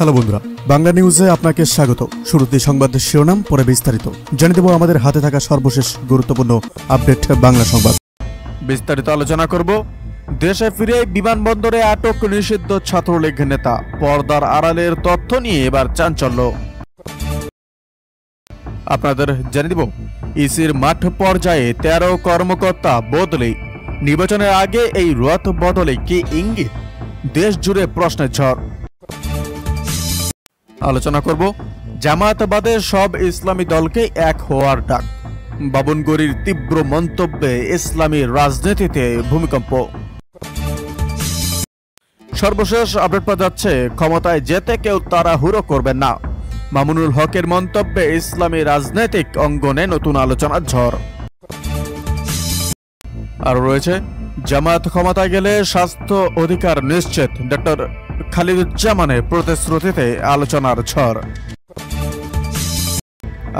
Hello বন্ধুরা, বাংলা নিউজে আপনাকে স্বাগত। শুরুতে সংবাদের শিরোনাম, পরে বিস্তারিত জানিয়ে দেব আমাদের হাতে থাকা সর্বশেষ গুরুত্বপূর্ণ আপডেট বাংলা সংবাদ। বিস্তারিত আলোচনা করব। দেশে ফিরে বিমানবন্দরে আটক নিষিদ্ধ ছাত্রলীগ নেতা, পর্দার আড়ালের তথ্য নিয়ে এবার চাঞ্চল্য। আপনাদের জানিয়ে দেব ইসির মাঠ পর্যায়ে 13 কর্মকর্তা বদলে, নির্বাচনের আগে এই রথ বদলে কি ইঙ্গিত? দেশ জুড়ে প্রশ্নের ঝড়। আলোচনা করব জামায়াতবাদের সব ইসলামী দলকে এক হওয়ার ডাক, বাবুন গড়ির তীব্র মন্তব্যে ইসলামী রাজনীতিতে ভূমিকম্প। সর্বশেষ আপডেট পাওয়া যাচ্ছে, ক্ষমতায় যেতে কেউ তাড়াহুড়ো করবেন না, মামুনুল হকের মন্তব্যে ইসলামী রাজনৈতিক অঙ্গনে নতুন আলোচনার ঝড়। আর রয়েছে জামায়াত ক্ষমতায় গেলে স্বাস্থ্য অধিকার নিশ্চিত, ডক্টর খালিদুজ্জামানের প্রতিশ্রুতিতে আলোচনার ঝড়।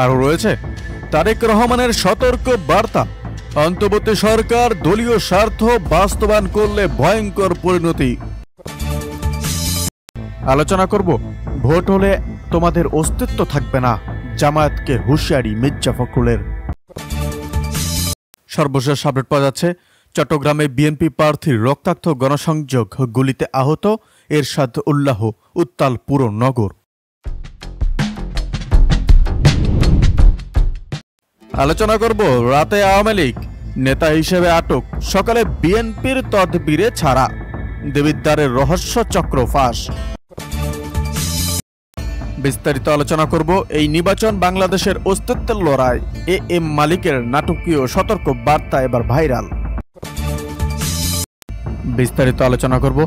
আর রয়েছে তারেক রহমানের সতর্ক বার্তা, অন্তর্বর্তী সরকার দলীয় স্বার্থ বাস্তবায়ন করলে ভয়ঙ্কর পরিণতি। আলোচনা করব ভোট হলে তোমাদের অস্তিত্ব থাকবে না, জামায়াতকে হুঁশিয়ারি মির্জা ফখরুলের। সর্বশেষ আপডেট পাওয়া যাচ্ছে, চট্টগ্রামে বিএনপি প্রার্থীর রক্তাক্ত গণসংযোগ, গুলিতে আহত এরশাদ উল্লাহ, উত্তাল পুরো নগর। আলোচনা করব রাতে আওয়ামী লীগ নেতা হিসেবে আটক, সকালে বিএনপির তদবিরে ছাড়া, দেবিদ্বারের রহস্য চক্র ফাঁস। বিস্তারিত আলোচনা করব। এই নির্বাচন বাংলাদেশের অস্তিত্বের লড়াই, এ এম মালিকের নাটকীয় সতর্ক বার্তা এবার ভাইরাল। বিস্তারিত আলোচনা করব।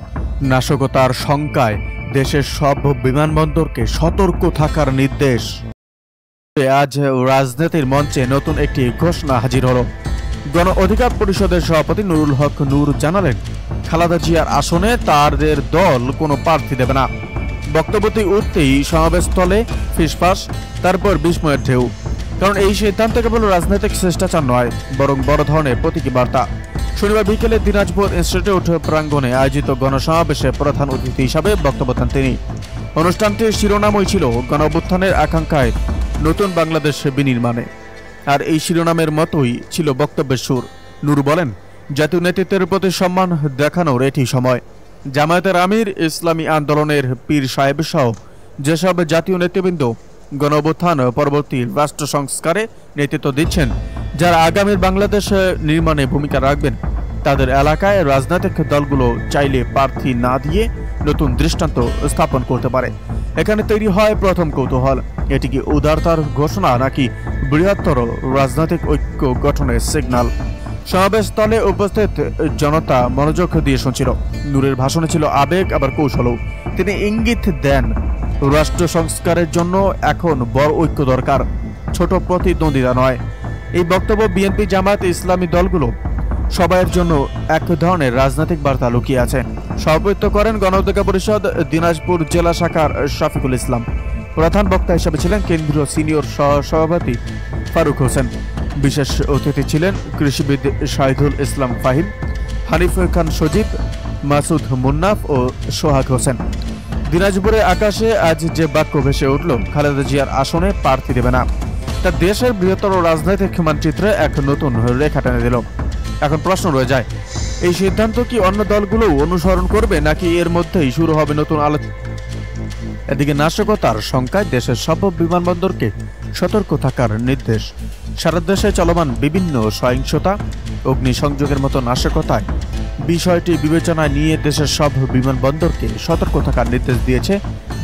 নাশকতার শঙ্কায় দেশের সব বিমানবন্দরকে সতর্ক থাকার নির্দেশ। আজ রাজনীতির মঞ্চে নতুন একটি ঘোষণা হাজির হল। গণ অধিকার পরিষদের সভাপতি নুরুল হক নূর জানালেন, খালেদা জিয়ার আসনে তাদের দল কোনো প্রার্থী দেবে না। বক্তব্যটি উঠতেই সমাবেশস্থলে ফিসফাস, তারপর বিস্ময়ের ঢেউ। কারণ এই সিদ্ধান্ত কেবল রাজনৈতিক শিষ্টাচার নয়, বরং বড় ধরনের প্রতীকী বার্তা। শনিবার বিকেলে দিনাজপুর ইনস্টিটিউট প্রাঙ্গণে আয়োজিত গণসমাবেশে প্রধান অতিথি হিসাবে বক্তব্য দেন তিনি। অনুষ্ঠানটির শিরোনামই ছিল গণ অভ্যুত্থানের আকাঙ্ক্ষায় নতুন বাংলাদেশ বিনির্মাণে। আর এই শিরোনামের মতোই ছিল বক্তব্যের সুর। নূর বলেন, জাতীয় নেতৃত্বের প্রতি সম্মান দেখানোর এটি সময়। জামায়াতের আমির, ইসলামী আন্দোলনের পীর সাহেব সহ যেসব জাতীয় নেতৃবৃন্দ গণ অভ্যুত্থান পরবর্তী রাষ্ট্র সংস্কারে নেতৃত্ব দিচ্ছেন, যারা আগামীর বাংলাদেশ নির্মাণে ভূমিকা রাখবেন, তাদের এলাকায় রাজনৈতিক দলগুলো চাইলে প্রার্থী না দিয়ে নতুন দৃষ্টান্ত স্থাপন করতে পারে। এখানে তৈরি হয় প্রথম কৌতূহল, এটি কি উদারতার ঘোষণা নাকি বৃহত্তর রাজনৈতিক ঐক্য গঠনের সিগন্যাল? সমাবেশস্থলে উপস্থিত জনতা মনোযোগ দিয়ে শুনছিল। নূরের ভাষণে ছিল আবেগ আবার কৌশলও। তিনি ইঙ্গিত দেন, রাষ্ট্র সংস্কারের জন্য এখন বড় ঐক্য দরকার, ছোট প্রতিদ্বন্দ্বিতা নয়। এই বক্তব্য বিএনপি, জামায়াত, ইসলামী দলগুলো সবাইয়ের জন্য এক ধরনের রাজনৈতিক বার্তা লুকিয়ে আছে। সভাপতিত্ব করেন গণ অধিকার পরিষদ দিনাজপুর জেলা শাখার শফিকুল ইসলাম। প্রধান বক্তা হিসেবে ছিলেন কেন্দ্রীয় সিনিয়র সহসভাপতি ফারুক হোসেন। বিশেষ অতিথি ছিলেন কৃষিবিদ শাহিদুল ইসলাম ফাহিম, হানিফ খান সজীব, মাসুদ মুন্নাফ ও সোহাগ হোসেন। দিনাজপুরে আকাশে আজ যে বাক্য ভেসে উঠল, খালেদা জিয়ার আসনে প্রার্থী দেবে না, তা দেশের বৃহত্তর রাজনৈতিক মানচিত্রে এক নতুন রেখা টেনে দিল। এখন প্রশ্ন রয়ে যায়, এই সিদ্ধান্ত কি অন্য দলগুলো অনুসরণ করবে নাকি এর মধ্যেই শুরু হবে নতুন আলোচনা? এদিকে নাশকতার শঙ্কায় দেশের সব বিমানবন্দরকে সতর্ক থাকার নির্দেশ। সারা দেশে চলমান বিভিন্ন সহিংসতা, অগ্নিসংযোগের মতো নাশকতায় বিষয়টি বিবেচনায় নিয়ে দেশের সব বিমানবন্দরকে সতর্ক থাকার নির্দেশ দিয়েছে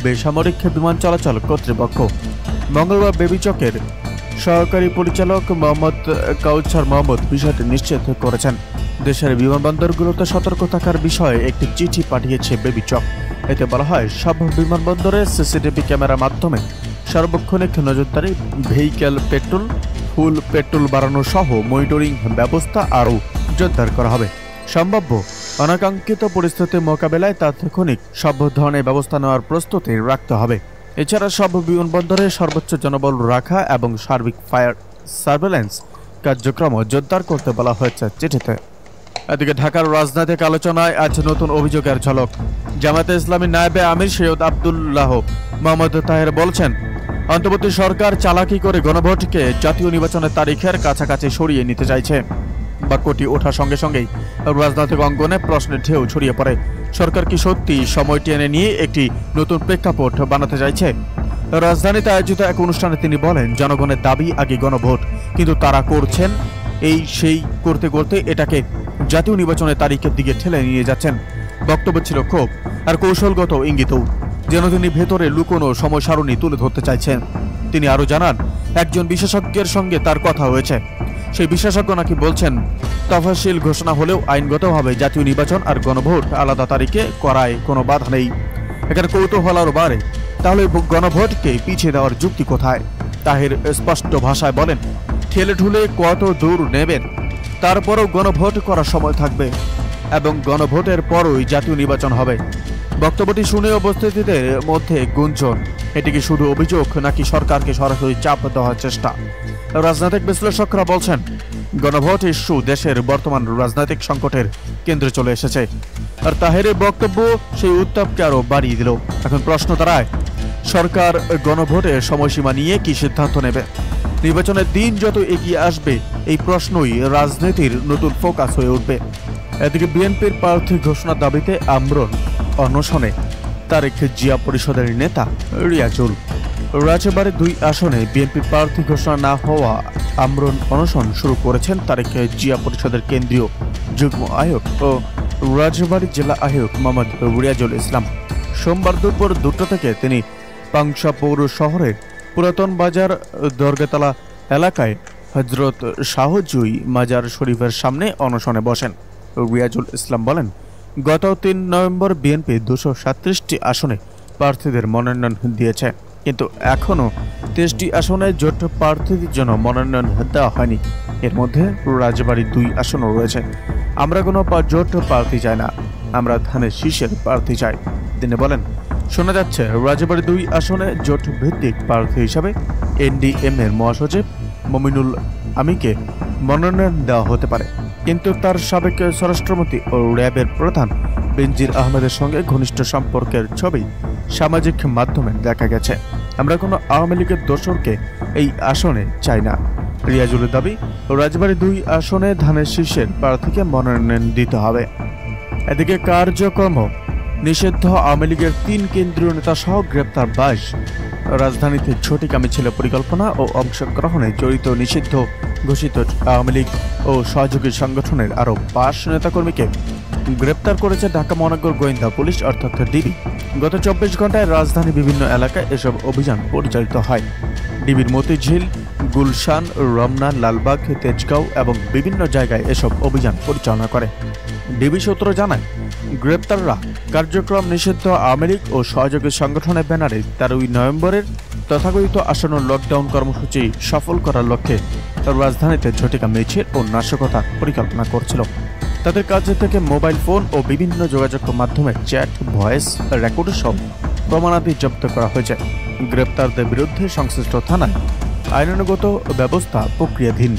বেসামরিক বিমান চলাচল কর্তৃপক্ষ। মঙ্গলবার বেবিচকের সহকারী পরিচালক মোহাম্মদ কাউছার মোহাম্মদ বিষয়টি নিশ্চিত করেছেন। দেশের বিমানবন্দরগুলোতে সতর্ক থাকার বিষয়ে একটি চিঠি পাঠিয়েছে বেবিচক। এতে বলা হয়, সব বিমানবন্দরে সিসিটিভি ক্যামেরার মাধ্যমে সার্বক্ষণিক নজরদারি, ভেহিক্যাল পেট্রোল, ফুল পেট্রোল বাড়ানো সহ মনিটরিং ব্যবস্থা আরও জোরদার করা হবে। সম্ভাব্য অনাকাঙ্ক্ষিত পরিস্থিতি মোকাবেলায় তাৎক্ষণিক সব ধরনের ব্যবস্থা নেওয়ার প্রস্তুতি রাখতে হবে। এছাড়া সব বিমানবন্দরে সর্বোচ্চ জনবল রাখা এবং সার্বিক ফায়ার সার্ভেলেন্স কার্যক্রম জোরদার করতে বলা হয়েছে চিঠিতে। এদিকে ঢাকার রাজনৈতিক আলোচনায় আজ নতুন অভিযোগের ঝলক। জামায়াতে ইসলামী নায়েবে আমির সৈয়দ আব্দুল্লাহ মোহাম্মদ তাহের বলছেন, অন্তর্বর্তী সরকার চালাকি করে গণভোটকে জাতীয় নির্বাচনের তারিখের কাছাকাছি সরিয়ে নিতে চাইছে। বাক্যটি ওঠার সঙ্গে সঙ্গেই রাজনৈতিক অঙ্গনে প্রশ্নের ঢেউ ছড়িয়ে পড়ে। সরকার কি সত্যি সময় টেনে নিয়ে একটি নতুন প্রেক্ষাপট বানাতে চাইছে? রাজধানীতে আয়োজিত এক অনুষ্ঠানে তিনি বলেন, জনগণের দাবি আগে গণভোট, কিন্তু তারা করছেন এই সেই করতে করতে এটাকে জাতীয় নির্বাচনের তারিখের দিকে ঠেলে নিয়ে যাচ্ছেন। বক্তব্য ছিল ক্ষোভ আর কৌশলগত ইঙ্গিতও, যেন তিনি ভেতরে লুকোনো সময় সারণী তুলে ধরতে চাইছেন। তিনি আরও জানান, একজন বিশেষজ্ঞের সঙ্গে তার কথা হয়েছে। সেই বিশেষজ্ঞ নাকি বলছেন, তফসিল ঘোষণা হলেও আইনগতভাবে জাতীয় নির্বাচন আর গণভোট আলাদা তারিখে করায় কোনো বাধা নেই। এখানে কৌতূহল আরও বাড়ে, তাহলে গণভোটকে পিছিয়ে দেওয়ার যুক্তি কোথায়? তাহের স্পষ্ট ভাষায় বলেন, ঠেলে ঠুলে কত দূর নেবেন, তারপরও গণভোট করার সময় থাকবে এবং গণভোটের পরই জাতীয় নির্বাচন হবে। বক্তব্যটি শুনে উপস্থিতিদের মধ্যে গুঞ্জন, এটি কি শুধু অভিযোগ নাকি সরকারকে সরাসরি চাপ দেওয়ার চেষ্টা? রাজনৈতিক বিশ্লেষকরা বলছেন, গণভোট ইস্যু দেশের বর্তমান রাজনৈতিক সংকটের কেন্দ্রে চলে এসেছে, আর তাহেরের বক্তব্য সেই উত্তাপকে আরও বাড়িয়ে দিল। এখন প্রশ্ন দাঁড়ায়, সরকার গণভোটের সময়সীমা নিয়ে কি সিদ্ধান্ত নেবে? নির্বাচনের দিন যত এগিয়ে আসবে, এই প্রশ্নই রাজনীতির নতুন ফোকাস হয়ে উঠবে। এদিকে বিএনপির প্রার্থী ঘোষণার দাবিতে আমরণ অনশনে তারেক জিয়া পরিষদের নেতা রিয়াজুল। রাজবাড়ী 2 আসনে বিএনপি প্রার্থী ঘোষণা না হওয়া আমরণ অনশন শুরু করেছেন তারেক জিয়া পরিষদের কেন্দ্রীয় যুগ্ম আহ্বায়ক ও রাজবাড়ী জেলা আহ্বায়ক মোহাম্মদ রিয়াজুল ইসলাম। সোমবার দুপুর 2টা থেকে তিনি পাংশা পৌর শহরের পুরাতন বাজার দরগাতলা এলাকায় হজরত শাহজুই মাজার শরীফের সামনে অনশনে বসেন। রিয়াজুল ইসলাম বলেন, গত 3 নভেম্বর বিএনপি 237টি আসনে প্রার্থীদের মনোনয়ন দিয়েছে, কিন্তু এখনও 23টি আসনে জোট প্রার্থীদের জন্য মনোনয়ন দেওয়া হয়নি। এর মধ্যে রাজবাড়ী 2 আসনও রয়েছে। আমরা কোনো জোট প্রার্থী চাই না, আমরা ধানের শীষের প্রার্থী চাই। তিনি বলেন, শোনা যাচ্ছে রাজবাড়ী 2 আসনে জোট ভিত্তিক প্রার্থী হিসাবে এনডিএম এর মহাসচিব মমিনুল আমিকে মনোনয়ন দেওয়া হতে পারে, কিন্তু তার সাবেক স্বরাষ্ট্রমন্ত্রী ও র্যাবের প্রধান বেনজির আহমেদের সঙ্গে ঘনিষ্ঠ সম্পর্কের ছবি সামাজিক মাধ্যমে দেখা গেছে। আমরা কোনো আওয়ামী লীগের দোসরকে এই আসনে চাই না। রিয়াজুলের দাবি, রাজবাড়ী 2 আসনে ধানের শীষের প্রার্থীকে মনোনয়ন দিতে হবে। এদিকে কার্যক্রম নিষিদ্ধ আওয়ামী লীগের 3 কেন্দ্রীয় নেতা সহ গ্রেপ্তার 22। রাজধানীতে ঝটিকা মিছিল পরিকল্পনা ও অংশগ্রহণে জড়িত নিষিদ্ধ ঘোষিত আওয়ামী লীগ ও সহযোগী সংগঠনের আরও 5 নেতাকর্মীকে গ্রেপ্তার করেছে ঢাকা মহানগর গোয়েন্দা পুলিশ অর্থাৎ ডিবি। গত 24 ঘন্টায় রাজধানীর বিভিন্ন এলাকায় এসব অভিযান পরিচালিত হয়। ডিবির মতিঝিল, গুলশান, রমনা, লালবাগ, তেজগাঁও এবং বিভিন্ন জায়গায় এসব অভিযান পরিচালনা করে। ডিবি সূত্র জানায়, গ্রেপ্তাররা কার্যক্রম নিষিদ্ধ আওয়ামী লীগ ও সহযোগী সংগঠনের ব্যানারে 13 নভেম্বরের তথাকথিত আসন্ন লকডাউন কর্মসূচি সফল করার লক্ষ্যে রাজধানীতে ঝটিকা মিছিল ও নাশকতার পরিকল্পনা করছিল। তাদের কাছ থেকে মোবাইল ফোন ও বিভিন্ন যোগাযোগ মাধ্যমে চ্যাট, ভয়েস রেকর্ড সহ প্রমাণাদি জব্দ করা হয়েছে। গ্রেপ্তারদের বিরুদ্ধে সংশ্লিষ্ট থানায় আইনানুগত ব্যবস্থা প্রক্রিয়াধীন।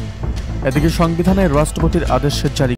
এদিকে সংবিধানে রাষ্ট্রপতির আদেশ জারি